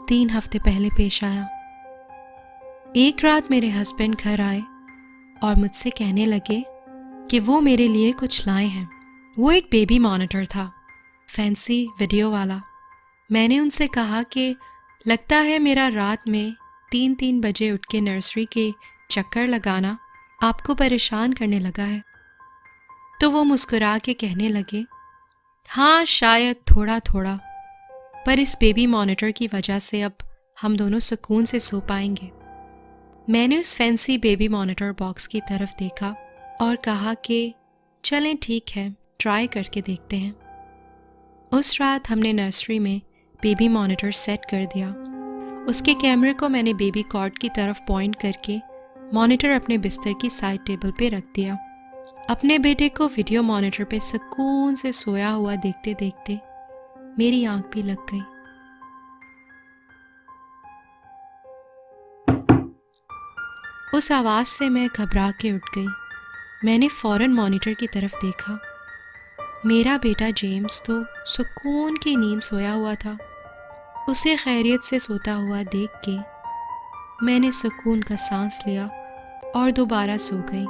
3 हफ्ते पहले पेश आया। एक रात मेरे हस्बैंड घर आए और मुझसे कहने लगे कि वो मेरे लिए कुछ लाए हैं। वो एक बेबी मॉनिटर था, फैंसी वीडियो वाला। मैंने उनसे कहा कि लगता है मेरा रात में 3-3 बजे उठ के नर्सरी के चक्कर लगाना आपको परेशान करने लगा है। तो वो मुस्कुरा के कहने लगे, हाँ शायद थोड़ा थोड़ा, पर इस बेबी मॉनिटर की वजह से अब हम दोनों सुकून से सो पाएंगे। मैंने उस फैंसी बेबी मॉनिटर बॉक्स की तरफ देखा और कहा कि चलें ठीक है, ट्राई करके देखते हैं। उस रात हमने नर्सरी में बेबी मॉनिटर सेट कर दिया। उसके कैमरे को मैंने बेबी कॉट की तरफ पॉइंट करके मॉनिटर अपने बिस्तर की साइड टेबल पे रख दिया। अपने बेटे को वीडियो मॉनिटर पे सुकून से सोया हुआ देखते देखते मेरी आंख भी लग गई। उस आवाज़ से मैं घबरा के उठ गई। मैंने फौरन मॉनिटर की तरफ देखा। मेरा बेटा जेम्स तो सुकून की नींद सोया हुआ था। उसे खैरियत से सोता हुआ देख के मैंने सुकून का सांस लिया और दोबारा सो गई।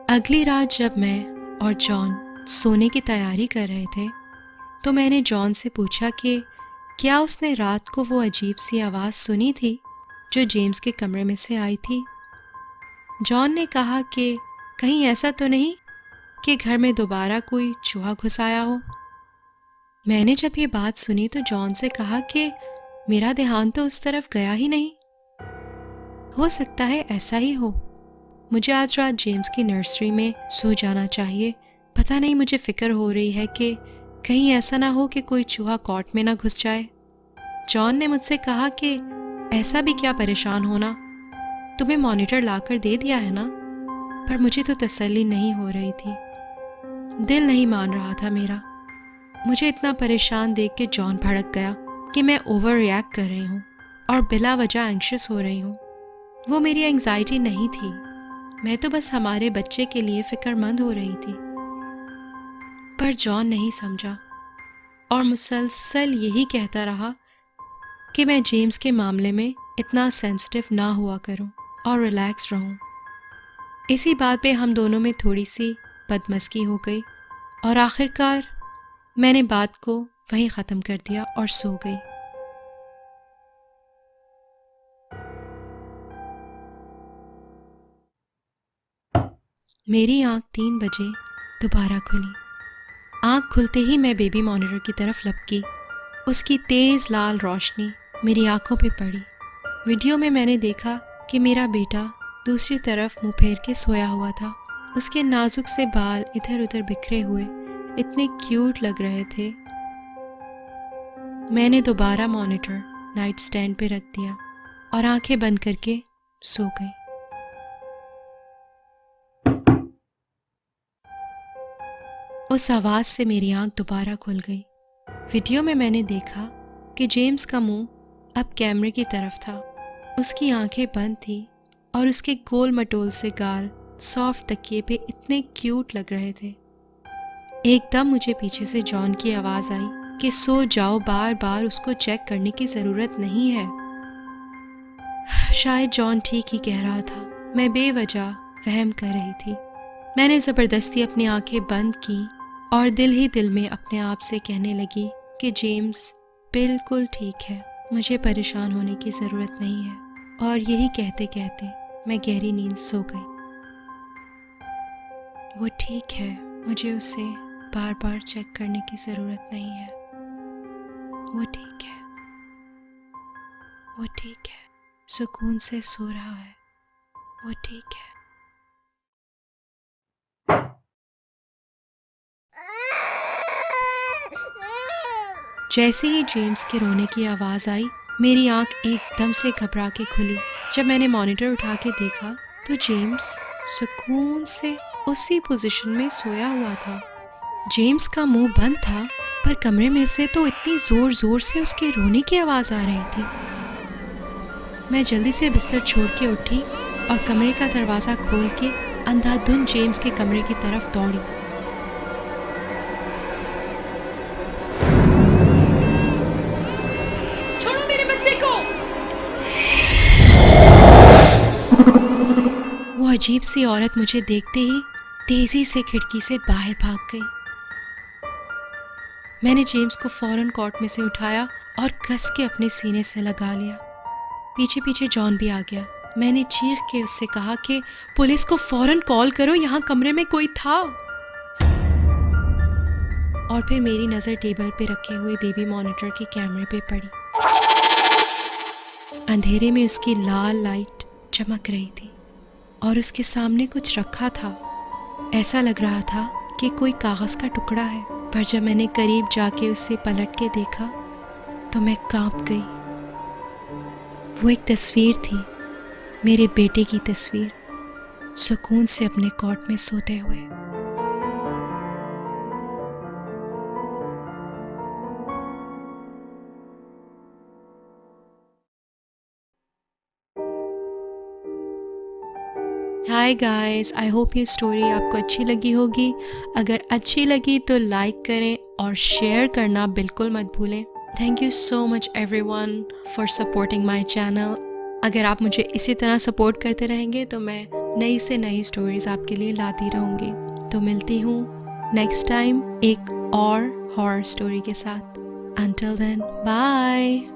अगली रात जब मैं और जॉन सोने की तैयारी कर रहे थे तो मैंने जॉन से पूछा कि क्या उसने रात को वो अजीब सी आवाज़ सुनी थी जो जेम्स के कमरे में से आई थी। जॉन ने कहा कि कहीं ऐसा तो नहीं कि घर में दोबारा कोई चूहा घुस आया हो। मैंने जब ये बात सुनी तो जॉन से कहा कि मेरा ध्यान तो उस तरफ गया ही नहीं। हो सकता है ऐसा ही हो। मुझे आज रात जेम्स की नर्सरी में सो जाना चाहिए। पता नहीं, मुझे फिक्र हो रही है कि कहीं ऐसा ना हो कि कोई चूहा कॉट में ना घुस जाए। जॉन ने मुझसे कहा कि ऐसा भी क्या परेशान होना, तुम्हें मॉनिटर लाकर दे दिया है ना। पर मुझे तो तसल्ली नहीं हो रही थी, दिल नहीं मान रहा था मेरा। मुझे इतना परेशान देख के जॉन भड़क गया कि मैं ओवर रिएक्ट कर रही हूँ और बिला वजह एंग्शियस हो रही हूँ। वो मेरी एंग्जाइटी नहीं थी, मैं तो बस हमारे बच्चे के लिए फिक्रमंद हो रही थी। पर जॉन नहीं समझा और मुसलसल यही कहता रहा कि मैं जेम्स के मामले में इतना सेंसिटिव ना हुआ करूं और रिलैक्स रहूं। इसी बात पे हम दोनों में थोड़ी सी बदमज़गी हो गई और आखिरकार मैंने बात को वहीं ख़त्म कर दिया और सो गई। मेरी आंख 3 बजे दोबारा खुली। आंख खुलते ही मैं बेबी मॉनिटर की तरफ लपकी। उसकी तेज़ लाल रोशनी मेरी आंखों पे पड़ी। वीडियो में मैंने देखा कि मेरा बेटा दूसरी तरफ मुंह फेर के सोया हुआ था। उसके नाजुक से बाल इधर उधर बिखरे हुए इतने क्यूट लग रहे थे। मैंने दोबारा मॉनिटर नाइट स्टैंड पे रख दिया और आंखें बंद करके सो गई। उस आवाज़ से मेरी आंख दोबारा खुल गई। वीडियो में मैंने देखा कि जेम्स का मुंह अब कैमरे की तरफ था। उसकी आंखें बंद थी और उसके गोल मटोल से गाल सॉफ्ट तकिए पे इतने क्यूट लग रहे थे। एकदम मुझे पीछे से जॉन की आवाज़ आई कि सो जाओ, बार बार उसको चेक करने की ज़रूरत नहीं है। शायद जॉन ठीक ही कह रहा था, मैं बेवजह वहम कर रही थी। मैंने ज़बरदस्ती अपनी आंखें बंद की और दिल ही दिल में अपने आप से कहने लगी कि जेम्स बिल्कुल ठीक है, मुझे परेशान होने की ज़रूरत नहीं है। और यही कहते कहते मैं गहरी नींद सो गई। वो ठीक है, मुझे उसे बार बार चेक करने की ज़रूरत नहीं है। वो ठीक है, वो ठीक है, सुकून से सो रहा है। वो ठीक है। जैसे ही जेम्स के रोने की आवाज़ आई, मेरी आंख एकदम से घबरा के खुली। जब मैंने मॉनिटर उठा के देखा तो जेम्स सुकून से उसी पोजीशन में सोया हुआ था। जेम्स का मुंह बंद था, पर कमरे में से तो इतनी ज़ोर ज़ोर से उसके रोने की आवाज़ आ रही थी। मैं जल्दी से बिस्तर छोड़ के उठी और कमरे का दरवाज़ा खोल के अंधाधुंध जेम्स के कमरे की तरफ दौड़ी। अजीब सी औरत मुझे देखते ही तेजी से खिड़की से बाहर भाग गई। मैंने जेम्स को फौरन कॉट में से उठाया और कस के अपने सीने से लगा लिया। पीछे पीछे जॉन भी आ गया। मैंने चीख के उससे कहा कि पुलिस को फौरन कॉल करो, यहाँ कमरे में कोई था। और फिर मेरी नज़र टेबल पे रखे हुए बेबी मॉनिटर के कैमरे पे पड़ी। अंधेरे में उसकी लाल लाइट चमक रही थी और उसके सामने कुछ रखा था। ऐसा लग रहा था कि कोई कागज़ का टुकड़ा है, पर जब मैंने करीब जाके उसे पलट के देखा तो मैं कांप गई। वो एक तस्वीर थी, मेरे बेटे की तस्वीर, सुकून से अपने कॉट में सोते हुए। हाय गाइस, आई होप ये स्टोरी आपको अच्छी लगी होगी। अगर अच्छी लगी तो लाइक करें और शेयर करना बिल्कुल मत भूलें। Thank you so much everyone for supporting my channel. अगर आप मुझे इसी तरह सपोर्ट करते रहेंगे तो मैं नई से नई स्टोरीज आपके लिए लाती रहूँगी। तो मिलती हूँ नेक्स्ट टाइम एक और हॉरर स्टोरी के साथ। Until then, bye.